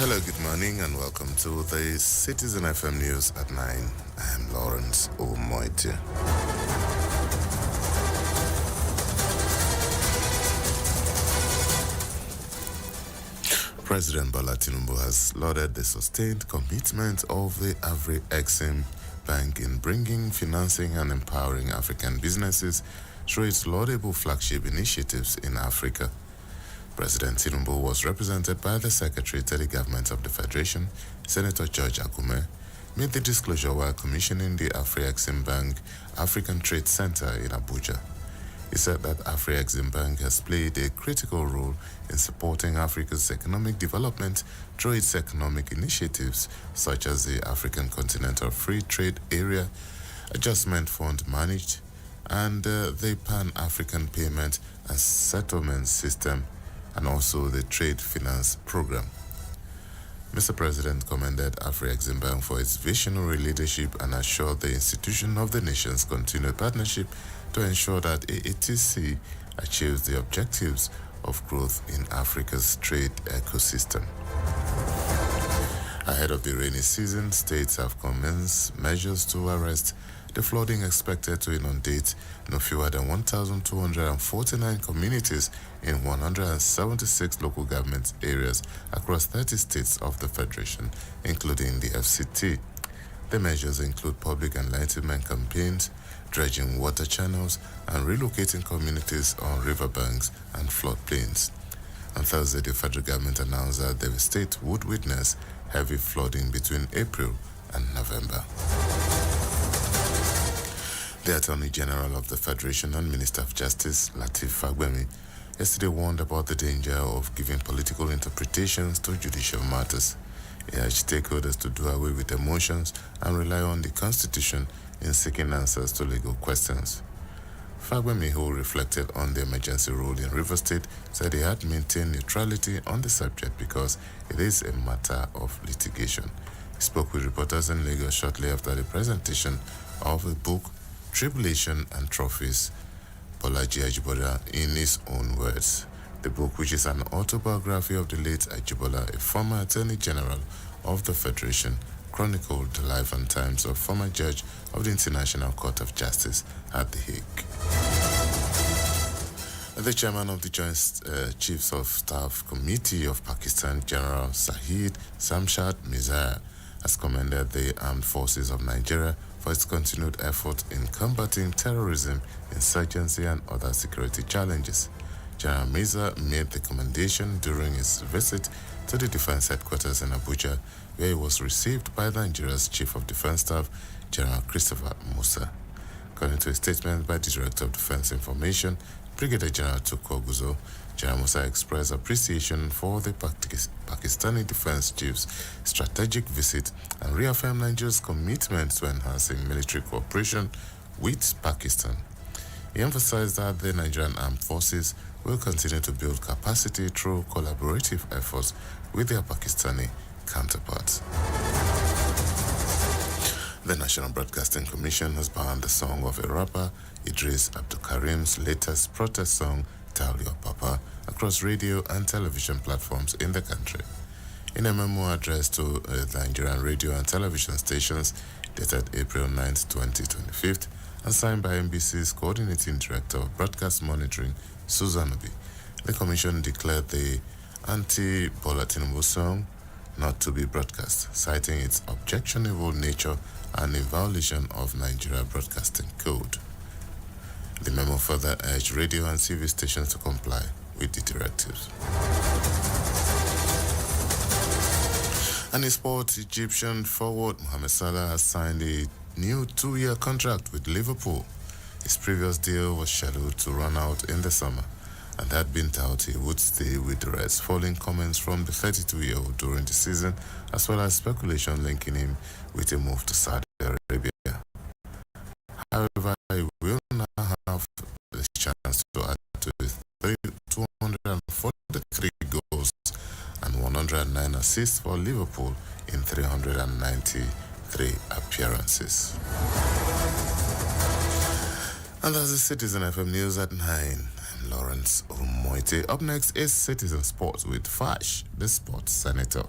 Hello, good morning, and welcome to the Citizen FM News at 9. I am Lawrence Omoite. President Bola Tinubu has lauded the sustained commitment of the Afrexim Bank in bringing financing and empowering African businesses through its laudable flagship initiatives in Africa. President Tinubu was represented by the Secretary to the Government of the Federation, Senator George Akume, made the disclosure while commissioning the Afrexim Bank African Trade Center in Abuja. He said that Afrexim Bank has played a critical role in supporting Africa's economic development through its economic initiatives such as the African Continental Free Trade Area, Adjustment Fund Managed, and the Pan-African Payment and Settlement System, and also the Trade Finance Program. Mr. President commended Afrexim Bank for its visionary leadership and assured the institution of the nation's continued partnership to ensure that AATC achieves the objectives of growth in Africa's trade ecosystem. Ahead of the rainy season, states have commenced measures to arrest the flooding expected to inundate no fewer than 1,249 communities in 176 local government areas across 30 states of the Federation, including the FCT. The measures include public enlightenment campaigns, dredging water channels, and relocating communities on riverbanks and floodplains. On Thursday, the federal government announced that the state would witness heavy flooding between April and November. The Attorney General of the Federation and Minister of Justice, Lateef Fagbemi, yesterday warned about the danger of giving political interpretations to judicial matters. He urged stakeholders to do away with emotions and rely on the Constitution in seeking answers to legal questions. Fagbemi, who reflected on the emergency rule in Rivers State, said he had maintained neutrality on the subject because it is a matter of litigation. He spoke with reporters in Lagos shortly after the presentation of the book Tribulation and Trophies, Bolaji Ajibola in his own words. The book, which is an autobiography of the late Ajibola, a former Attorney General of the Federation, chronicled the life and times of former judge of the International Court of Justice at The Hague. The chairman of the Joint Chiefs of Staff Committee of Pakistan, General Sahid Samshad Mizar, has commended the Armed Forces of Nigeria for its continued effort in combating terrorism, insurgency, and other security challenges. General Mizar made the commendation during his visit to the Defense Headquarters in Abuja, where he was received by Nigeria's Chief of Defense Staff, General Christopher Musa. According to a statement by the Director of Defense Information, Brigadier General Tukur Guzo, General Musa expressed appreciation for the Pakistani Defense Chief's strategic visit and reaffirmed Nigeria's commitment to enhancing military cooperation with Pakistan. He emphasized that the Nigerian Armed Forces will continue to build capacity through collaborative efforts with their Pakistani counterparts. The National Broadcasting Commission has banned the song of a rapper, Idris Abdulkarim's latest protest song, Tell Your Papa, across radio and television platforms in the country. In a memo addressed to the Nigerian radio and television stations dated April 9, 2025, and signed by NBC's Coordinating Director of Broadcast Monitoring, Susan Obi, the Commission declared the anti-Bola Tinubu song not to be broadcast, citing its objectionable nature and a violation of Nigeria Broadcasting Code. The memo further urged radio and TV stations to comply with the directives. And in sport, Egyptian forward Mohamed Salah has signed a new 2-year contract with Liverpool. His previous deal was scheduled to run out in the summer, and had been touted he would stay with the Reds, following comments from the 32-year-old during the season, as well as speculation linking him with a move to Saudi Arabia. However, he will now have the chance to add to his 243 goals and 109 assists for Liverpool in 393 appearances. And that's the Citizen FM News at 9. I'm Lawrence Omoite. Up next is Citizen Sports with Fash, the sports senator.